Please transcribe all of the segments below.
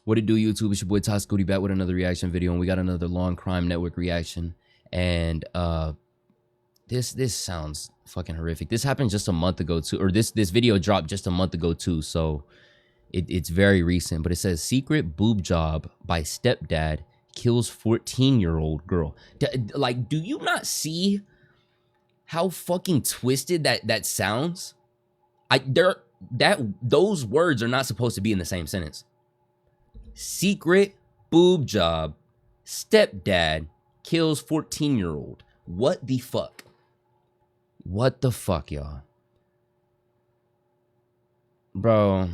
What it do, YouTube? It's your boy Todd Scooty back with another reaction video, and we got another Long Crime Network reaction. And this sounds fucking horrific. This happened just a month ago too, or this video dropped just a month ago too, so it's very recent. But it says secret boob job by stepdad kills 14-year-old girl. Like, do you not see how fucking twisted that sounds? Those words are not supposed to be in the same sentence. Secret boob job, stepdad kills 14-year-old. What the fuck? What the fuck, y'all? Bro.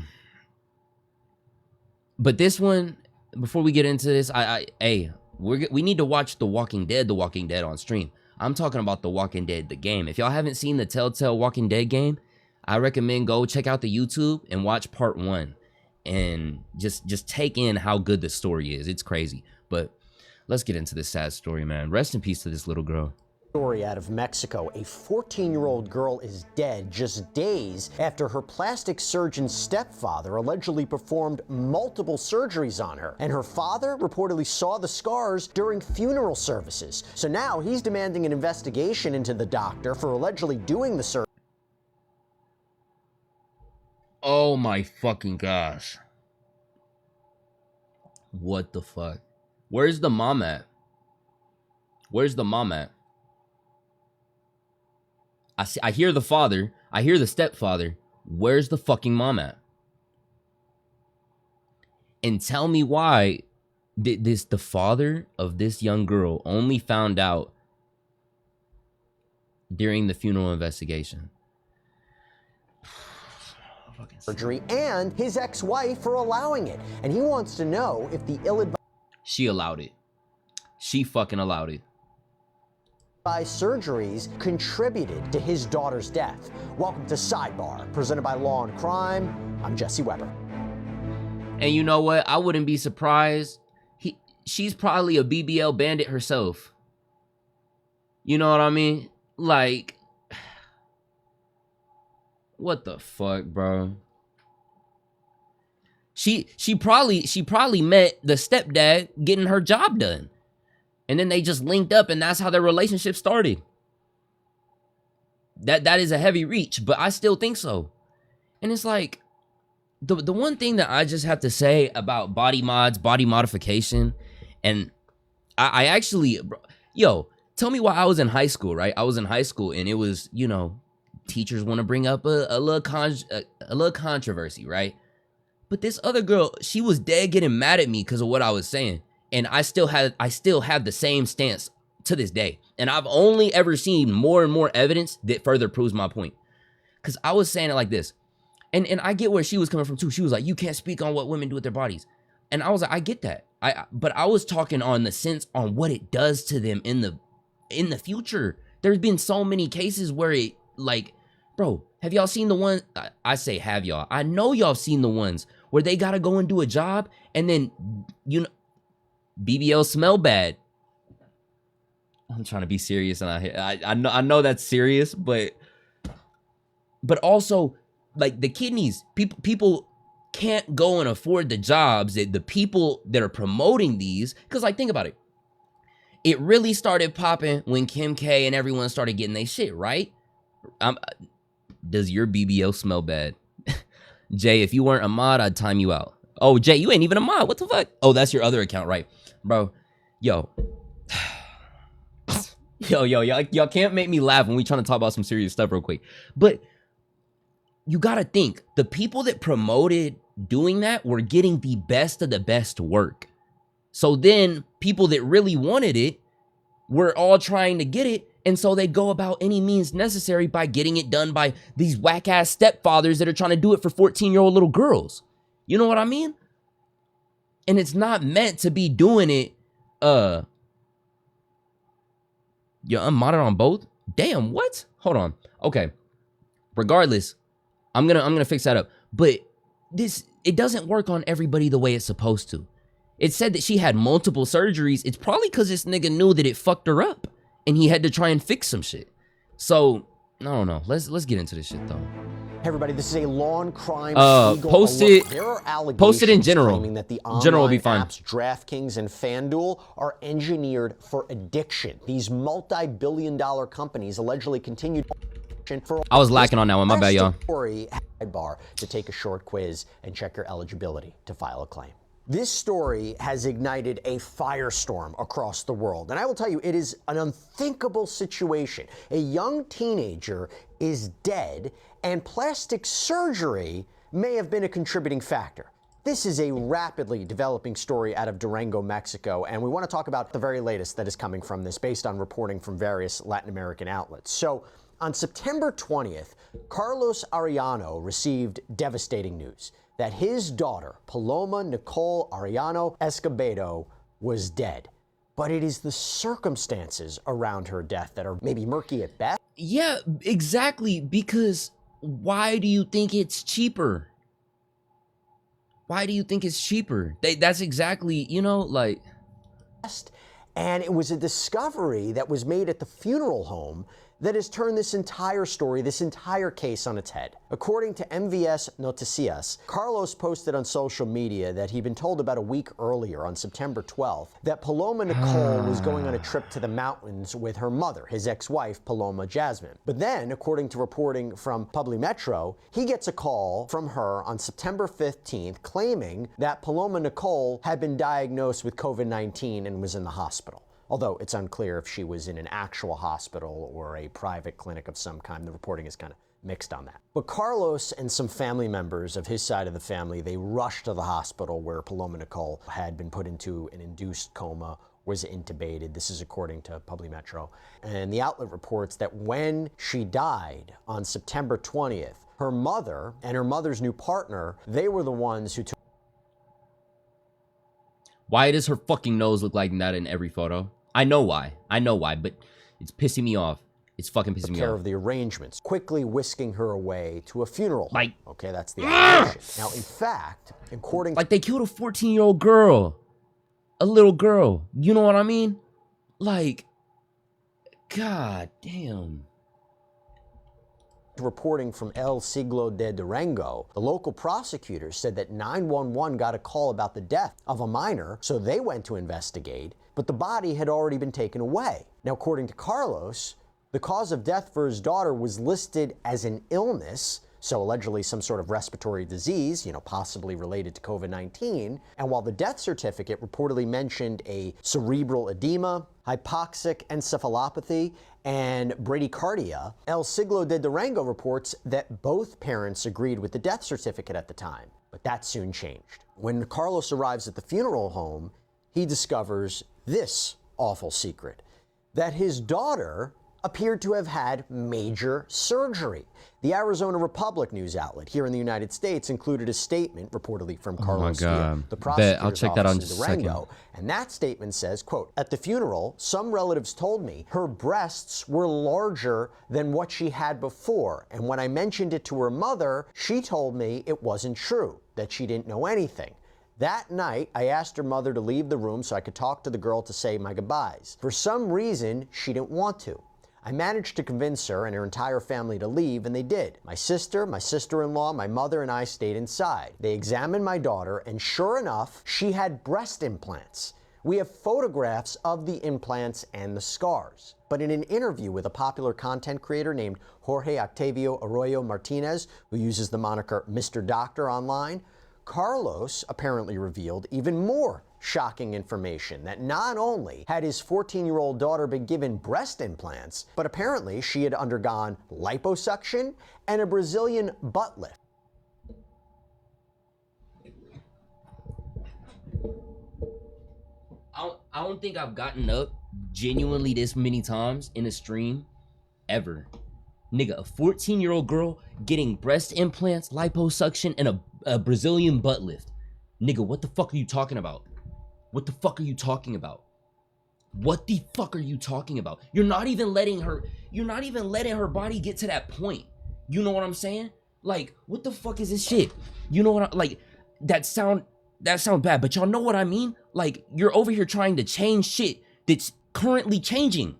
But this one, before we get into this, we need to watch The Walking Dead on stream. I'm talking about The Walking Dead, the game. If y'all haven't seen the Telltale Walking Dead game, I recommend go check out the YouTube and watch part 1. And just take in how good the story is. It's crazy. But let's get into this sad story, man. Rest in peace to this little girl. Story out of Mexico. A 14-year-old girl is dead just days after her plastic surgeon stepfather allegedly performed multiple surgeries on her. And her father reportedly saw the scars during funeral services. So now he's demanding an investigation into the doctor for allegedly doing the surgery. Oh my fucking gosh. What the fuck? Where's the mom at? Where's the mom at? I hear the father. I hear the stepfather. Where's the fucking mom at? And tell me why the father of this young girl only found out during the funeral investigation. Surgery and his ex-wife for allowing it. And he wants to know if the ill-advised She allowed it. She fucking allowed it. surgeries contributed to his daughter's death. Welcome to Sidebar, presented by Law and Crime. I'm Jesse Weber. And you know what? I wouldn't be surprised. She's probably a BBL bandit herself. You know what I mean? Like, what the fuck, bro? She probably met the stepdad getting her job done. And then they just linked up, and that's how their relationship started. That is a heavy reach, but I still think so. And it's like, the one thing that I just have to say about body mods, body modification, and I actually, yo, tell me why I was in high school, right? I was in high school, and it was, you know, teachers want to bring up a little controversy, right? But this other girl, she was dead getting mad at me because of what I was saying. And I still have the same stance to this day. And I've only ever seen more and more evidence that further proves my point. Because I was saying it like this. And I get where she was coming from too. She was like, you can't speak on what women do with their bodies. And I was like, I get that. But I was talking on the sense on what it does to them in the future. There's been so many cases where it, like, bro, have y'all seen the one? I say have y'all. I know y'all seen the ones where they gotta go and do a job, and then, you know, BBL smell bad. I'm trying to be serious, and I know that's serious, but also, like, the kidneys, people can't go and afford the jobs that the people that are promoting these, because, like, think about it. It really started popping when Kim K and everyone started getting their shit, right? Does your BBL smell bad? Jay, if you weren't a mod, I'd time you out. Oh, Jay, you ain't even a mod. What the fuck? Oh, that's your other account, right? Bro, yo. Y'all can't make me laugh when we trying to talk about some serious stuff real quick. But you gotta think, the people that promoted doing that were getting the best of the best work. So then people that really wanted it were all trying to get it. And so they go about any means necessary by getting it done by these whack-ass stepfathers that are trying to do it for 14-year-old little girls. You know what I mean? And it's not meant to be doing it, yo, I'm modded on both? Damn, what? Hold on. Okay. Regardless, I'm gonna fix that up. But it doesn't work on everybody the way it's supposed to. It said that she had multiple surgeries. It's probably because this nigga knew that it fucked her up. And he had to try and fix some shit. So, I don't know. Let's get into this shit, though. everybody, this is a lawn crime legal post alert. it. There are Post it in allegations general. claiming that the General will be online fine. apps DraftKings and FanDuel are engineered for addiction. These multi-billion-dollar companies allegedly continue for. I was lacking on that one. My bad, y'all. Story bar to take a short quiz and check your eligibility to file a claim. This story has ignited a firestorm across the world, and I will tell you, it is an unthinkable situation. A young teenager is dead, and plastic surgery may have been a contributing factor. This is a rapidly developing story out of Durango, Mexico, and we want to talk about the very latest that is coming from this based on reporting from various Latin American outlets. So, on September 20th, Carlos Arellano received devastating news that his daughter, Paloma Nicole Arellano Escobedo, was dead. But it is the circumstances around her death that are maybe murky at best. Yeah, exactly. Because why do you think it's cheaper? Why do you think it's cheaper? That's exactly, you know, like. And it was a discovery that was made at the funeral home that has turned this entire story, this entire case on its head. According to MVS Noticias, Carlos posted on social media that he'd been told about a week earlier, on September 12th, that Paloma Nicole was going on a trip to the mountains with her mother, his ex-wife, Paloma Jasmine. But then, according to reporting from Publimetro, he gets a call from her on September 15th claiming that Paloma Nicole had been diagnosed with COVID-19 and was in the hospital. Although it's unclear if she was in an actual hospital or a private clinic of some kind. The reporting is kind of mixed on that. But Carlos and some family members of his side of the family, they rushed to the hospital where Paloma Nicole had been put into an induced coma, was intubated. This is according to Publimetro. And the outlet reports that when she died on September 20th, her mother and her mother's new partner, they were the ones who took. Why does her fucking nose look like that in every photo? I know why, but it's pissing me off. It's fucking pissing me care off. Of the arrangements, quickly whisking her away to a funeral. Like, okay, that's the allegation. Now, in fact, according like they killed a 14-year-old girl, a little girl. You know what I mean? Like, god damn. Reporting from El Siglo de Durango, the local prosecutors said that 911 got a call about the death of a minor, so they went to investigate, but the body had already been taken away. Now, according to Carlos, the cause of death for his daughter was listed as an illness, so allegedly some sort of respiratory disease, you know, possibly related to COVID-19. And while the death certificate reportedly mentioned a cerebral edema, hypoxic encephalopathy, and bradycardia, El Siglo de Durango reports that both parents agreed with the death certificate at the time. But that soon changed. When Carlos arrives at the funeral home, he discovers this awful secret, that his daughter appeared to have had major surgery. The Arizona Republic news outlet here in the United States included a statement reportedly from Carlos Villa, the prosecutor's I'll check that out in office just in a second. Durango. And that statement says, quote, "At the funeral, some relatives told me her breasts were larger than what she had before. And when I mentioned it to her mother, she told me it wasn't true, that she didn't know anything. That night, I asked her mother to leave the room so I could talk to the girl to say my goodbyes. For some reason, she didn't want to. I managed to convince her and her entire family to leave, and they did. My sister, my sister-in-law, my mother, and I stayed inside. They examined my daughter, and sure enough, she had breast implants. We have photographs of the implants and the scars." But in an interview with a popular content creator named Jorge Octavio Arroyo Martinez, who uses the moniker Mr. Doctor online, Carlos apparently revealed even more shocking information, that not only had his 14-year-old daughter been given breast implants, but apparently she had undergone liposuction and a Brazilian butt lift. I don't think I've gotten up genuinely this many times in a stream ever. Nigga, a 14-year-old girl getting breast implants, liposuction, and a Brazilian butt lift. Nigga, what the fuck are you talking about? What the fuck are you talking about? What the fuck are you talking about? You're not even letting her body get to that point. You know what I'm saying? Like, what the fuck is this shit? You know what that sound bad, but y'all know what I mean? Like, you're over here trying to change shit that's currently changing.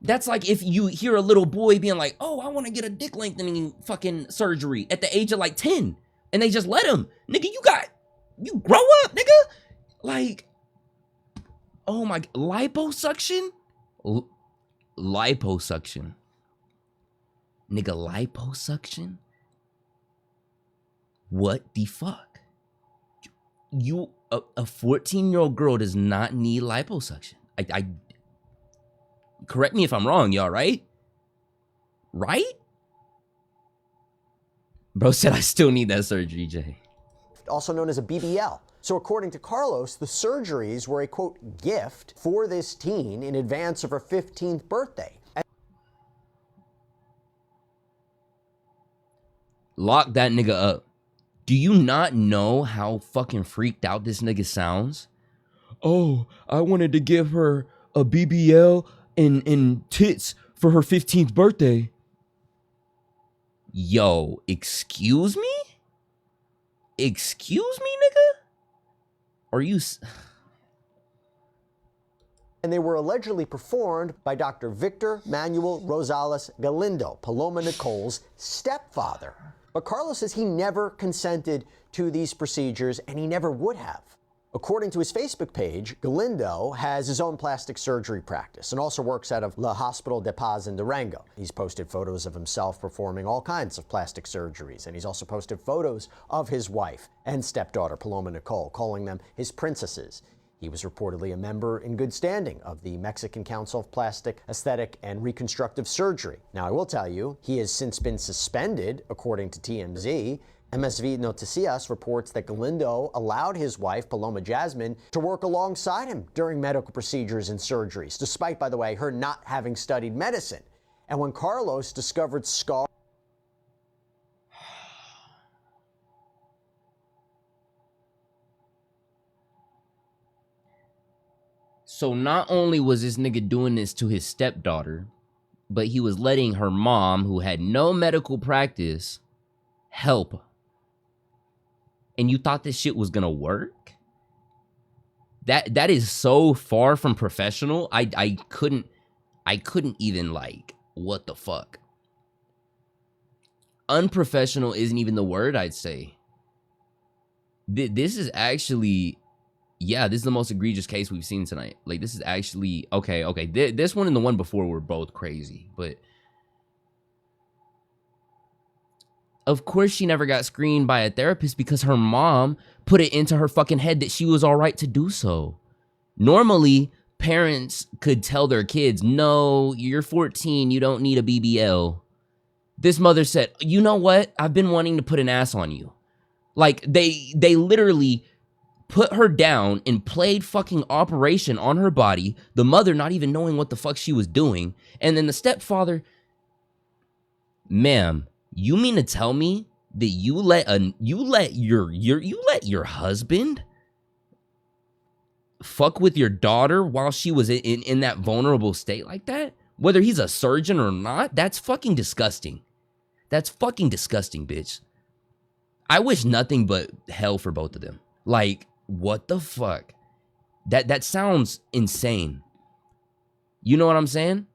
That's like if you hear a little boy being like, oh, I want to get a dick lengthening fucking surgery at the age of like 10. And they just let him. Nigga, you grow up, nigga. Like, oh my, liposuction? Liposuction. Nigga, liposuction? What the fuck? You, a 14-year-old girl does not need liposuction. I correct me if I'm wrong, y'all, right? Right? Bro said I still need that surgery, Jay. Also known as a BBL. So according to Carlos, the surgeries were a, quote, gift for this teen in advance of her 15th birthday. Lock that nigga up. Do you not know how fucking freaked out this nigga sounds? Oh, I wanted to give her a BBL and tits for her 15th birthday. Yo, excuse me? Excuse me, nigga? Are you... And they were allegedly performed by Dr. Victor Manuel Rosales Galindo, Paloma Nicole's stepfather. But Carlos says he never consented to these procedures, and he never would have. According to his Facebook page, Galindo has his own plastic surgery practice and also works out of La Hospital de Paz in Durango. He's posted photos of himself performing all kinds of plastic surgeries, and he's also posted photos of his wife and stepdaughter, Paloma Nicole, calling them his princesses. He was reportedly a member in good standing of the Mexican Council of Plastic, Aesthetic, and Reconstructive Surgery. Now, I will tell you, he has since been suspended, according to TMZ. MSV Noticias reports that Galindo allowed his wife, Paloma Jasmine, to work alongside him during medical procedures and surgeries, despite, by the way, her not having studied medicine. And when Carlos discovered scars... So not only was this nigga doing this to his stepdaughter, but he was letting her mom, who had no medical practice, help. And you thought this shit was gonna work? That is so far from professional. I couldn't even, like, what the fuck? Unprofessional isn't even the word I'd say. This is actually, yeah, this is the most egregious case we've seen tonight. Like, this is actually, okay. This one and the one before were both crazy, but of course she never got screened by a therapist because her mom put it into her fucking head that she was all right to do so. Normally, parents could tell their kids, no, you're 14, you don't need a BBL. This mother said, you know what? I've been wanting to put an ass on you. Like, they literally put her down and played fucking operation on her body, the mother not even knowing what the fuck she was doing, and then the stepfather, ma'am, you mean to tell me that you let your husband fuck with your daughter while she was in that vulnerable state like that? Whether he's a surgeon or not, that's fucking disgusting. That's fucking disgusting, bitch. I wish nothing but hell for both of them. Like, what the fuck? That sounds insane. You know what I'm saying?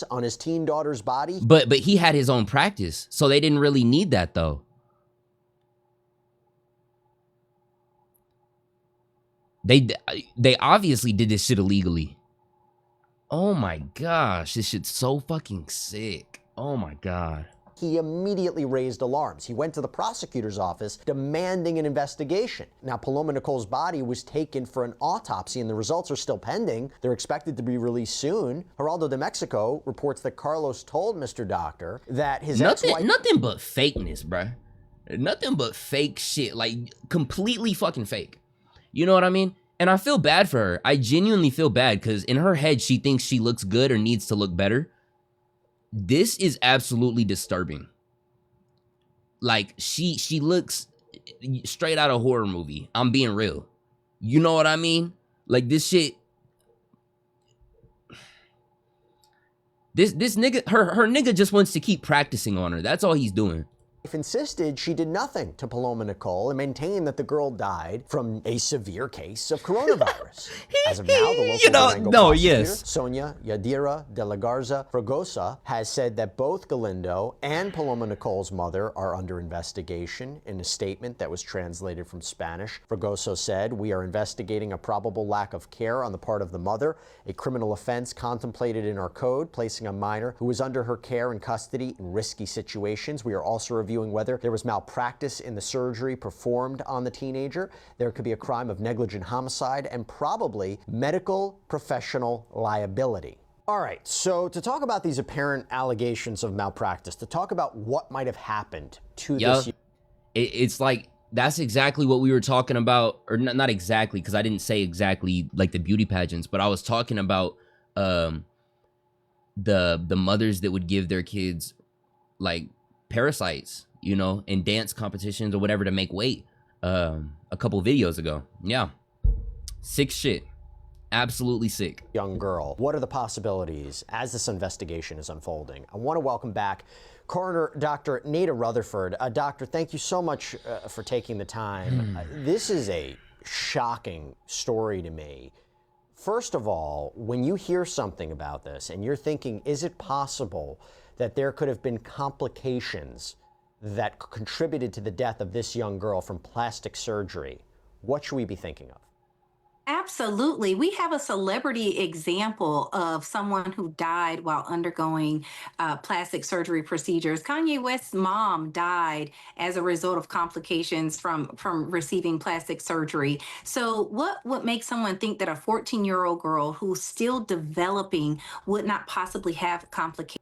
On his teen daughter's body. But he had his own practice, so they didn't really need that though. They obviously did this shit illegally. Oh my gosh, this shit's so fucking sick. Oh my god. He immediately raised alarms. He went to the prosecutor's office demanding an investigation. Now, Paloma Nicole's body was taken for an autopsy, and the results are still pending. They're expected to be released soon. Geraldo de Mexico reports that Carlos told Mr. Doctor that his ex-wife... Nothing but fakeness, bruh. Nothing but fake shit. Like, completely fucking fake. You know what I mean? And I feel bad for her. I genuinely feel bad, because in her head, she thinks she looks good or needs to look better. This is absolutely disturbing. Like, she looks straight out of a horror movie. I'm being real. You know what I mean? Like, this shit. This nigga, her nigga just wants to keep practicing on her. That's all he's doing. insisted she did nothing to Paloma Nicole and maintained that the girl died from a severe case of coronavirus. As of now, the local Durango prosecutor, Sonia Yadira de la Garza Fragosa, has said that both Galindo and Paloma Nicole's mother are under investigation. In a statement that was translated from Spanish, Fragoso said, "We are investigating a probable lack of care on the part of the mother, a criminal offense contemplated in our code, placing a minor who is under her care and custody in risky situations. We are also reviewing whether there was malpractice in the surgery performed on the teenager. There could be a crime of negligent homicide and probably medical professional liability." All right, so to talk about these apparent allegations of malpractice, to talk about what might have happened to this... It's like, that's exactly what we were talking about, or not exactly, because I didn't say exactly like the beauty pageants, but I was talking about the mothers that would give their kids like parasites, you know, in dance competitions or whatever to make weight a couple videos ago. Yeah, sick shit. Absolutely sick. Young girl. What are the possibilities as this investigation is unfolding? I want to welcome back Coroner Dr. Nada Rutherford. Doctor, thank you so much for taking the time. This is a shocking story to me. First of all, when you hear something about this and you're thinking, is it possible that there could have been complications that contributed to the death of this young girl from plastic surgery, what should we be thinking of? Absolutely. We have a celebrity example of someone who died while undergoing plastic surgery procedures. Kanye West's mom died as a result of complications from receiving plastic surgery. So what would make someone think that a 14-year-old girl who's still developing would not possibly have complications?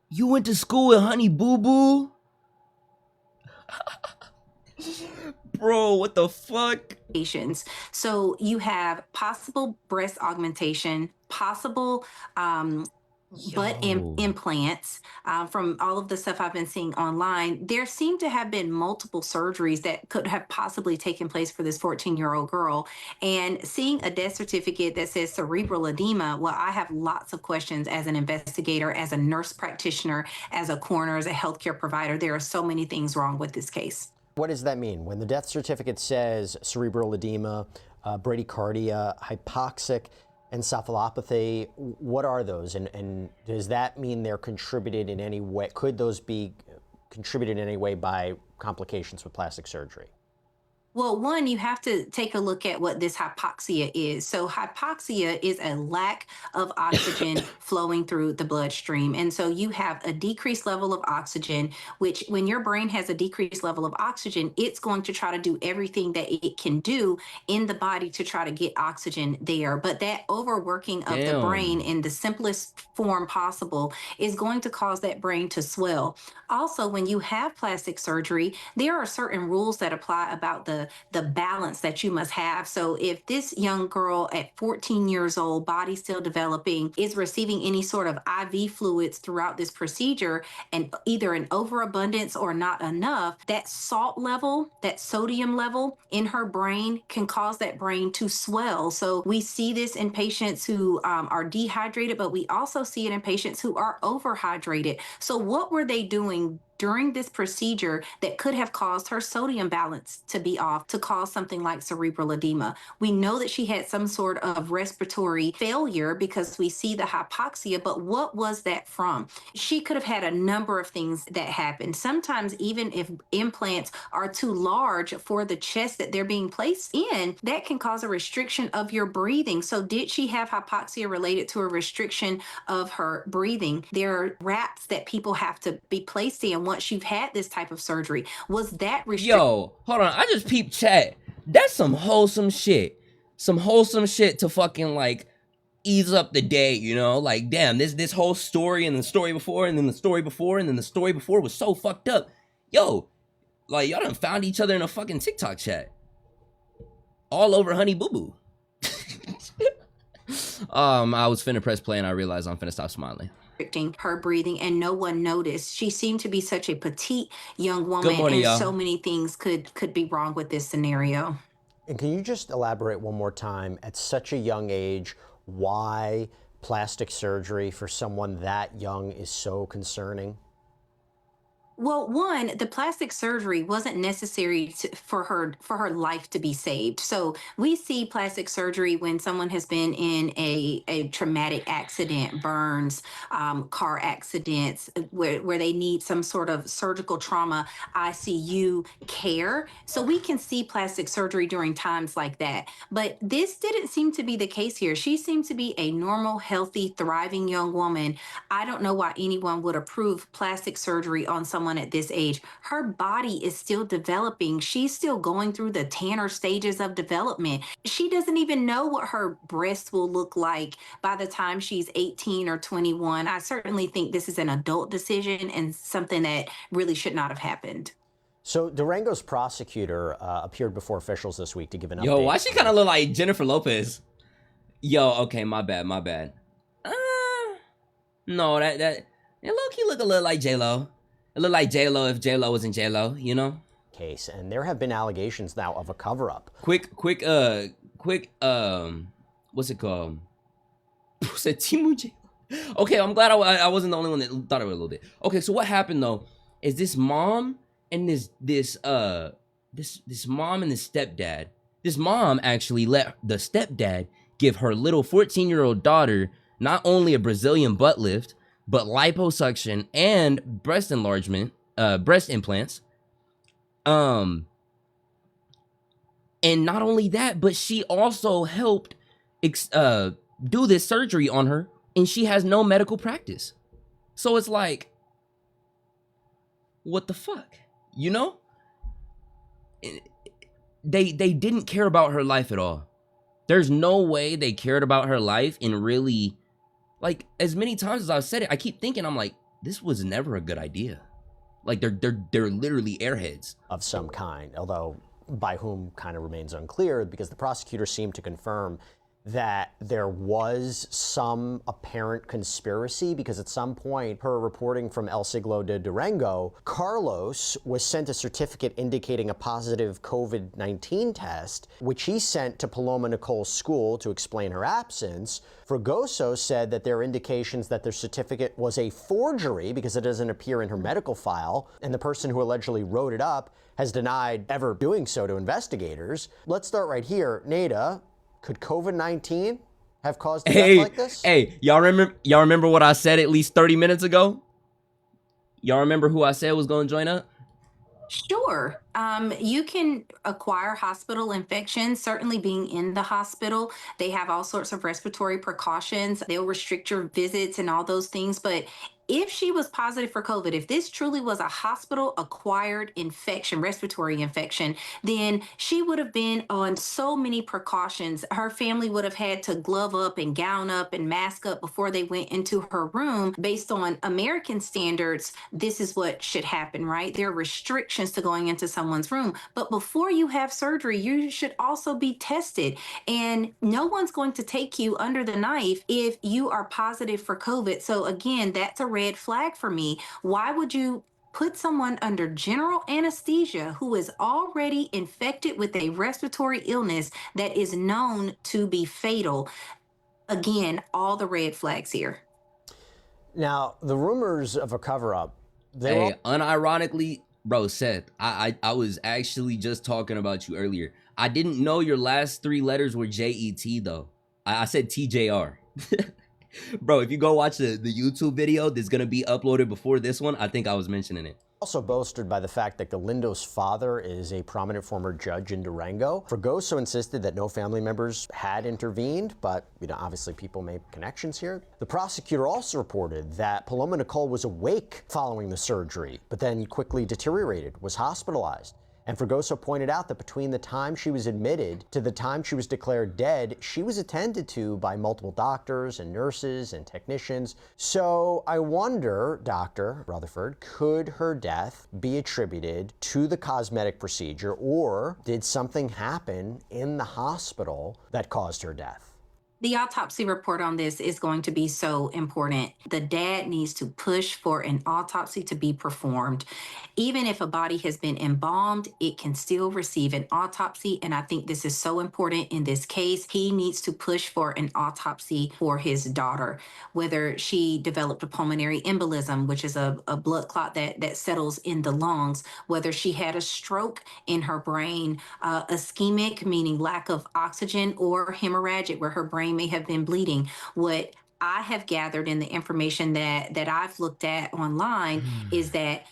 You went to school with Honey Boo Boo? Bro, what the fuck? So you have possible breast augmentation, possible butt implants. From all of the stuff I've been seeing online, there seem to have been multiple surgeries that could have possibly taken place for this 14-year-old girl. And seeing a death certificate that says cerebral edema, well, I have lots of questions as an investigator, as a nurse practitioner, as a coroner, as a healthcare provider. There are so many things wrong with this case. What does that mean? When the death certificate says cerebral edema, bradycardia, hypoxic encephalopathy, what are those? And does that mean they're contributed in any way? Could those be contributed in any way by complications with plastic surgery? Well, one, you have to take a look at what this hypoxia is. So hypoxia is a lack of oxygen flowing through the bloodstream. And so you have a decreased level of oxygen, which when your brain has a decreased level of oxygen, it's going to try to do everything that it can do in the body to try to get oxygen there. But that overworking of the brain in the simplest form possible is going to cause that brain to swell. Also, when you have plastic surgery, there are certain rules that apply about the balance that you must have. So if this young girl at 14 years old, body still developing, is receiving any sort of IV fluids throughout this procedure, and either an overabundance or not enough, that salt level, that sodium level in her brain can cause that brain to swell. So we see this in patients who are dehydrated, but we also see it in patients who are overhydrated. So what were they doing during this procedure that could have caused her sodium balance to be off, to cause something like cerebral edema? We know that she had some sort of respiratory failure because we see the hypoxia, but what was that from? She could have had a number of things that happened. Sometimes even if implants are too large for the chest that they're being placed in, that can cause a restriction of your breathing. So did she have hypoxia related to a restriction of her breathing? There are wraps that people have to be placed in once you've had this type of surgery. Was that Yo, hold on. I just peeped chat. That's some wholesome shit. Some wholesome shit to fucking like ease up the day, you know? Like, damn, this whole story and the story before and then the story before and then the story before was so fucked up. Yo, like y'all done found each other in a fucking TikTok chat. All over Honey Boo Boo. I was finna press play and I realized I'm finna stop smiling. Restricting her breathing, and no one noticed. She seemed to be such a petite young woman, and so many things could be wrong with this scenario. And can you just elaborate one more time, at such a young age, why plastic surgery for someone that young is so concerning? Well, one, the plastic surgery wasn't necessary for her life to be saved. So we see plastic surgery when someone has been in a traumatic accident, burns, car accidents, where they need some sort of surgical trauma, ICU care. So we can see plastic surgery during times like that. But this didn't seem to be the case here. She seemed to be a normal, healthy, thriving young woman. I don't know why anyone would approve plastic surgery on someone at this age. Her body is still developing. She's still going through the Tanner stages of development. She doesn't even know what her breasts will look like by the time she's 18 or 21. I certainly think this is an adult decision and something that really should not have happened. So Durango's prosecutor appeared before officials this week to give an Yo, update. why she kind of look like Jennifer Lopez? Yo, okay, my bad, my bad. No, that it low-key look a little like J-Lo. It look like J-Lo if J-Lo was in J-Lo, you know? Case, and there have been allegations now of a cover-up. Quick, what's it called? Said Timu J. Okay, I'm glad I wasn't the only one that thought it was a little bit. Okay, so what happened though is this mom and this mom and this stepdad. This mom actually let the stepdad give her little 14-year-old daughter not only a Brazilian butt lift, but liposuction and breast enlargement, breast implants. And not only that, but she also helped do this surgery on her, and she has no medical practice. So it's like, what the fuck? You know? They didn't care about her life at all. There's no way they cared about her life and really, like, as many times as I've said it, I keep thinking, I'm like, this was never a good idea. Like, they're literally airheads. Of some kind, although by whom kind of remains unclear, because the prosecutor seemed to confirm that there was some apparent conspiracy, because at some point, per reporting from El Siglo de Durango, Carlos was sent a certificate indicating a positive COVID-19 test, which he sent to Paloma Nicole's school to explain her absence. Fregoso said that there are indications that their certificate was a forgery because it doesn't appear in her medical file, and the person who allegedly wrote it up has denied ever doing so to investigators. Let's start right here. Nada, could COVID-19 have caused a death like this? Hey, y'all remember what I said at least 30 minutes ago? Y'all remember who I said was going to join up? Sure. You can acquire hospital infections. Certainly, being in the hospital, they have all sorts of respiratory precautions. They'll restrict your visits and all those things. But if she was positive for COVID, if this truly was a hospital acquired infection, respiratory infection, then she would have been on so many precautions. Her family would have had to glove up and gown up and mask up before they went into her room. Based on American standards, this is what should happen, right? There are restrictions to going into someone's room. But before you have surgery, you should also be tested. And no one's going to take you under the knife if you are positive for COVID. So, again, that's a red flag for me. Why would you put someone under general anesthesia who is already infected with a respiratory illness that is known to be fatal? Again, all the red flags here. Now, the rumors of a cover-up, unironically, bro, Seth, I was actually just talking about you earlier. I didn't know your last 3 letters were J-E-T, though. I said TJR. Bro, if you go watch the YouTube video that's going to be uploaded before this one, I think I was mentioning it. Also bolstered by the fact that Galindo's father is a prominent former judge in Durango. Fregoso insisted that no family members had intervened, but obviously people made connections here. The prosecutor also reported that Paloma Nicole was awake following the surgery, but then quickly deteriorated, was hospitalized. And Fregoso pointed out that between the time she was admitted to the time she was declared dead, she was attended to by multiple doctors and nurses and technicians. So I wonder, Dr. Rutherford, could her death be attributed to the cosmetic procedure, or did something happen in the hospital that caused her death? The autopsy report on this is going to be so important. The dad needs to push for an autopsy to be performed. Even if a body has been embalmed, it can still receive an autopsy. And I think this is so important in this case. He needs to push for an autopsy for his daughter, whether she developed a pulmonary embolism, which is a blood clot that settles in the lungs, whether she had a stroke in her brain, ischemic, meaning lack of oxygen, or hemorrhagic, where her brain may have been bleeding. What I have gathered in the information that I've looked at online is that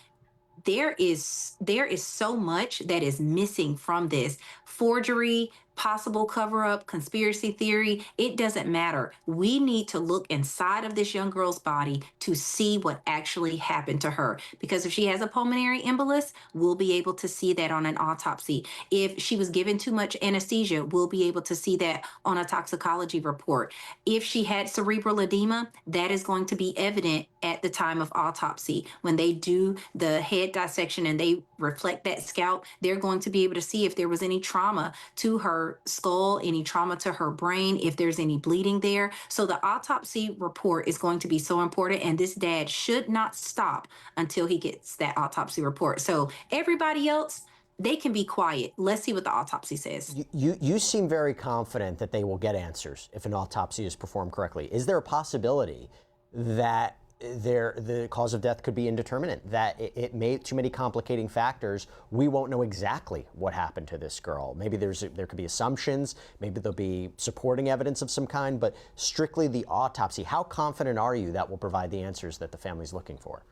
there is so much that is missing from this. Forgery, possible cover up, conspiracy theory, it doesn't matter. We need to look inside of this young girl's body to see what actually happened to her, because if she has a pulmonary embolus, we'll be able to see that on an autopsy. If she was given too much anesthesia, we'll be able to see that on a toxicology report. If she had cerebral edema, that is going to be evident at the time of autopsy. When they do the head dissection and they reflect that scalp, they're going to be able to see if there was any trauma to her skull, any trauma to her brain, if there's any bleeding there. So the autopsy report is going to be so important, and this dad should not stop until he gets that autopsy report. So everybody else, they can be quiet. Let's see what the autopsy says. You seem very confident that they will get answers if an autopsy is performed correctly. Is there a possibility that the cause of death could be indeterminate, that it may too many complicating factors, we won't know exactly what happened to this girl? Maybe there could be assumptions, maybe there'll be supporting evidence of some kind, but strictly the autopsy, how confident are you that will provide the answers that the family's looking for?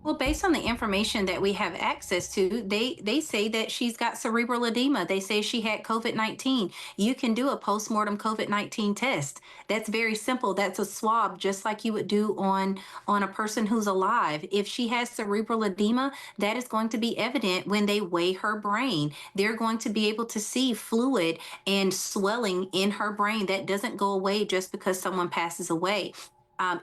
Well, based on the information that we have access to, they say that she's got cerebral edema. They say she had COVID-19. You can do a postmortem COVID-19 test. That's very simple. That's a swab, just like you would do on a person who's alive. If she has cerebral edema, that is going to be evident when they weigh her brain. They're going to be able to see fluid and swelling in her brain that doesn't go away just because someone passes away.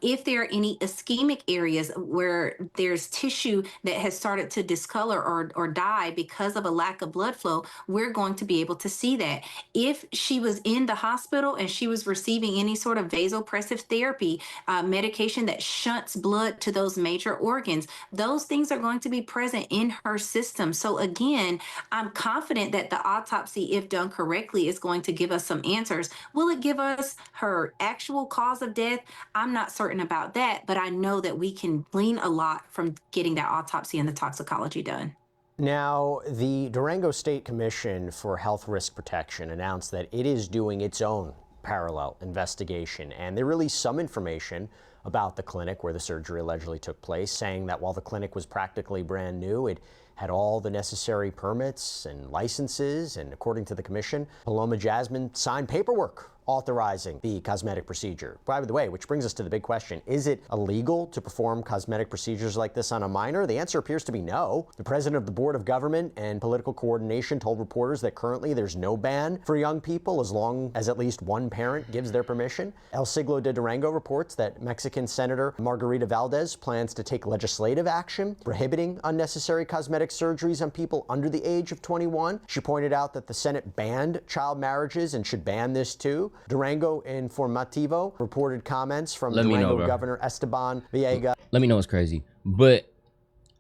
If there are any ischemic areas where there's tissue that has started to discolor or die because of a lack of blood flow, we're going to be able to see that. If she was in the hospital and she was receiving any sort of vasopressive therapy, medication that shunts blood to those major organs, those things are going to be present in her system. So again, I'm confident that the autopsy, if done correctly, is going to give us some answers. Will it give us her actual cause of death? I'm not certain about that, but I know that we can glean a lot from getting that autopsy and the toxicology done. Now, the Durango State Commission for Health Risk Protection announced that it is doing its own parallel investigation, and they released some information about the clinic where the surgery allegedly took place, saying that while the clinic was practically brand new, it had all the necessary permits and licenses, and according to the commission, Paloma Jasmine signed paperwork authorizing the cosmetic procedure. By the way, which brings us to the big question, is it illegal to perform cosmetic procedures like this on a minor? The answer appears to be no. The president of the Board of Government and Political Coordination told reporters that currently there's no ban for young people as long as at least one parent gives their permission. El Siglo de Durango reports that Mexican Senator Margarita Valdez plans to take legislative action prohibiting unnecessary cosmetic surgeries on people under the age of 21. She pointed out that the Senate banned child marriages and should ban this too. Durango Informativo reported comments from Durango Governor Esteban Villegas. Let me know what's crazy. But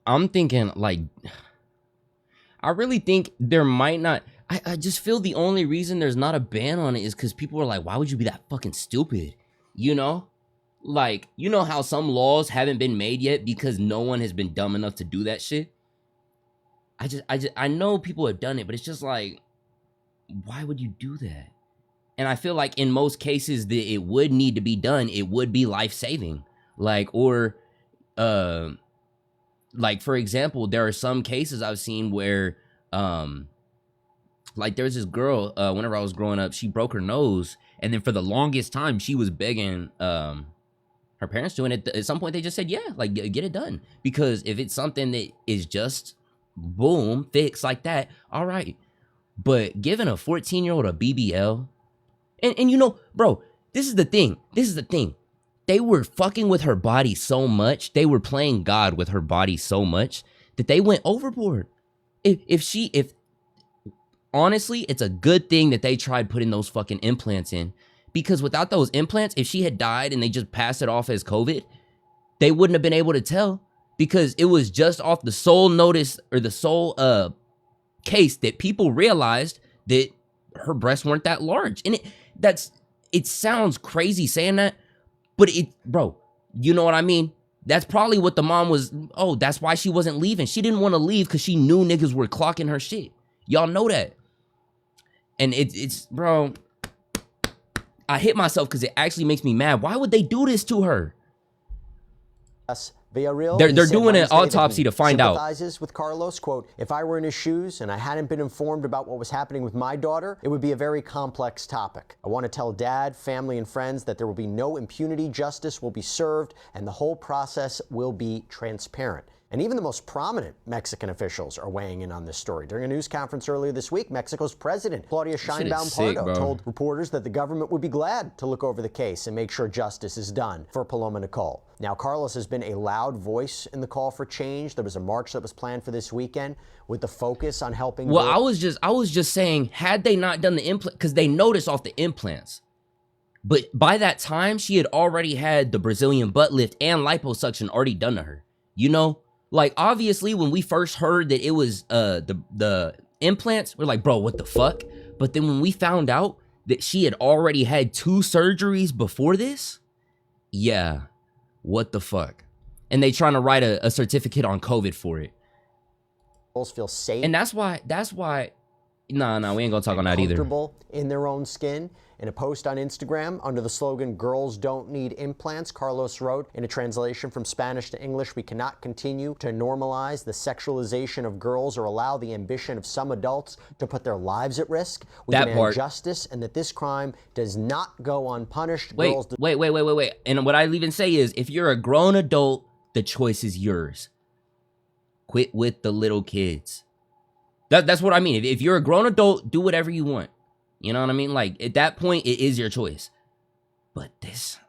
I'm thinking, like, I really think there might not. I just feel the only reason there's not a ban on it is because people are like, why would you be that fucking stupid? You know? Like, you know how some laws haven't been made yet because no one has been dumb enough to do that shit? I know people have done it, but it's just like, why would you do that? And I feel like in most cases that it would need to be done, it would be life-saving. Like, or, like, for example, there are some cases I've seen where, like, there's this girl, whenever I was growing up, she broke her nose. And then for the longest time, she was begging her parents to. And at some point, they just said, yeah, like, get it done. Because if it's something that is just, boom, fixed like that, all right. But giving a 14-year-old a BBL, and you know, bro, this is the thing. They were fucking with her body so much. They were playing God with her body so much that they went overboard. If honestly, it's a good thing that they tried putting those fucking implants in, because without those implants, if she had died and they just passed it off as COVID, they wouldn't have been able to tell, because it was just off the sole notice or the sole case that people realized that her breasts weren't that large. And it sounds crazy saying that, but bro, you know what I mean? That's probably what the mom was. Oh, that's why she wasn't leaving. She didn't want to leave because she knew niggas were clocking her shit. Y'all know that. And it's bro, I hit myself because it actually makes me mad. Why would they do this to her? They're doing an autopsy to find out. Sympathizes with Carlos. Quote, if I were in his shoes and I hadn't been informed about what was happening with my daughter, it would be a very complex topic. I want to tell Dad, family, and friends that there will be no impunity, justice will be served, and the whole process will be transparent. And even the most prominent Mexican officials are weighing in on this story. During a news conference earlier this week, Mexico's president, Claudia Sheinbaum Pardo, told reporters that the government would be glad to look over the case and make sure justice is done for Paloma Nicole. Now, Carlos has been a loud voice in the call for change. There was a march that was planned for this weekend with the focus on helping. Well, I was just saying, had they not done the implant, because they noticed off the implants. But by that time, she had already had the Brazilian butt lift and liposuction already done to her. You know? Like, obviously, when we first heard that it was the implants, we're like, bro, what the fuck? But then when we found out that she had already had 2 surgeries before this, yeah, what the fuck? And they trying to write a certificate on COVID for it. Feel safe. And that's why, no, we ain't gonna talk on that either. Comfortable in their own skin. In a post on Instagram under the slogan, "Girls don't need implants," Carlos wrote, in a translation from Spanish to English, "We cannot continue to normalize the sexualization of girls or allow the ambition of some adults to put their lives at risk. We demand justice and that this crime does not go unpunished." Wait. And what I even say is, if you're a grown adult, the choice is yours. Quit with the little kids. That's what I mean. If you're a grown adult, do whatever you want. You know what I mean? Like, at that point, it is your choice. But this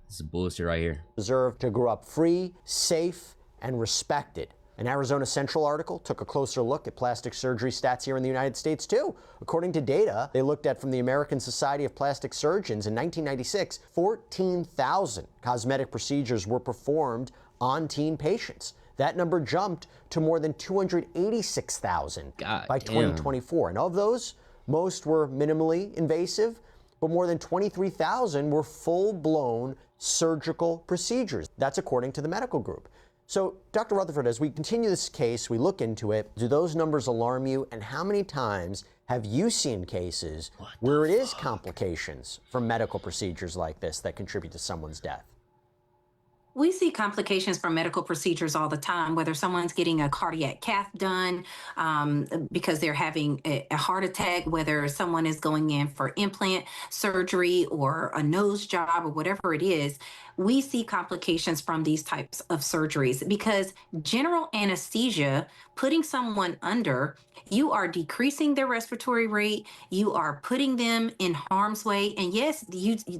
is bullshit right here. Deserve to grow up free, safe, and respected. An Arizona Central article took a closer look at plastic surgery stats here in the United States, too. According to data they looked at from the American Society of Plastic Surgeons in 1996, 14,000 cosmetic procedures were performed on teen patients. That number jumped to more than 286,000 by 2024. And of those, most were minimally invasive, but more than 23,000 were full-blown surgical procedures. That's according to the medical group. So, Dr. Rutherford, as we continue this case, we look into it, do those numbers alarm you? And how many times have you seen cases where it is complications from medical procedures like this that contribute to someone's death? We see complications from medical procedures all the time, whether someone's getting a cardiac cath done because they're having a heart attack, whether someone is going in for implant surgery or a nose job or whatever it is. We see complications from these types of surgeries because general anesthesia, putting someone under, you are decreasing their respiratory rate, you are putting them in harm's way. And yes,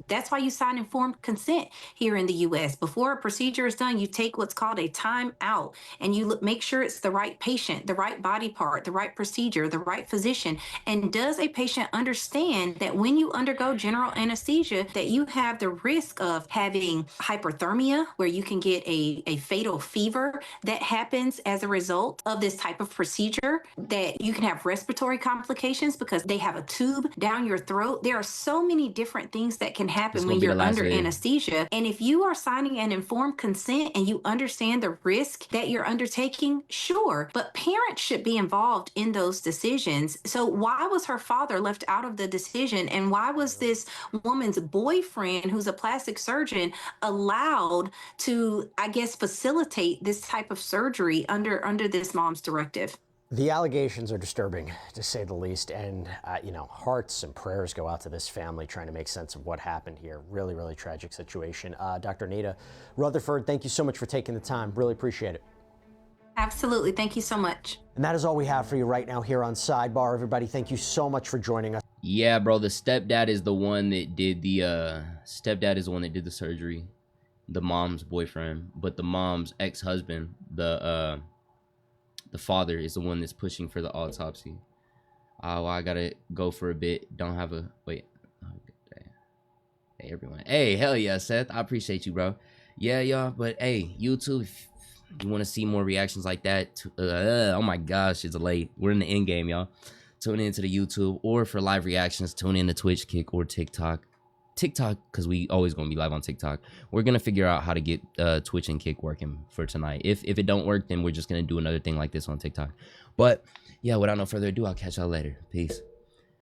that's why you sign informed consent here in the US. Before a procedure is done, you take what's called a time out and you make sure it's the right patient, the right body part, the right procedure, the right physician. And does a patient understand that when you undergo general anesthesia, that you have the risk of having hyperthermia, where you can get a fatal fever that happens as a result of this type of procedure, that you can have respiratory complications because they have a tube down your throat. There are so many different things that can happen when you're under anesthesia. And if you are signing an informed consent and you understand the risk that you're undertaking, sure, but parents should be involved in those decisions. So why was her father left out of the decision? And why was this woman's boyfriend, who's a plastic surgeon, allowed to, I guess, facilitate this type of surgery under this mom's directive? The allegations are disturbing, to say the least, and hearts and prayers go out to this family trying to make sense of what happened here. Really, really tragic situation. Dr. Anita Rutherford, thank you so much for taking the time. Really appreciate it. Absolutely. Thank you so much. And that is all we have for you right now here on Sidebar. Everybody, thank you so much for joining us. Yeah, bro, the stepdad is the one that did the surgery. The mom's boyfriend, but the mom's ex-husband, the father, is the one that's pushing for the autopsy. Well, I gotta go for a bit. Don't have a wait. Okay. Hey, everyone. Hey, hell yeah, Seth. I appreciate you, bro. Yeah, y'all. But hey, YouTube, if you want to see more reactions like that, oh my gosh, it's late. We're in the end game, y'all. Tune into the YouTube, or for live reactions, tune in to Twitch, Kick, or TikTok. TikTok, because we always gonna be live on TikTok. We're gonna figure out how to get Twitch and Kick working for tonight. If it don't work, then we're just gonna do another thing like this on TikTok. But yeah, without no further ado, I'll catch y'all later. Peace.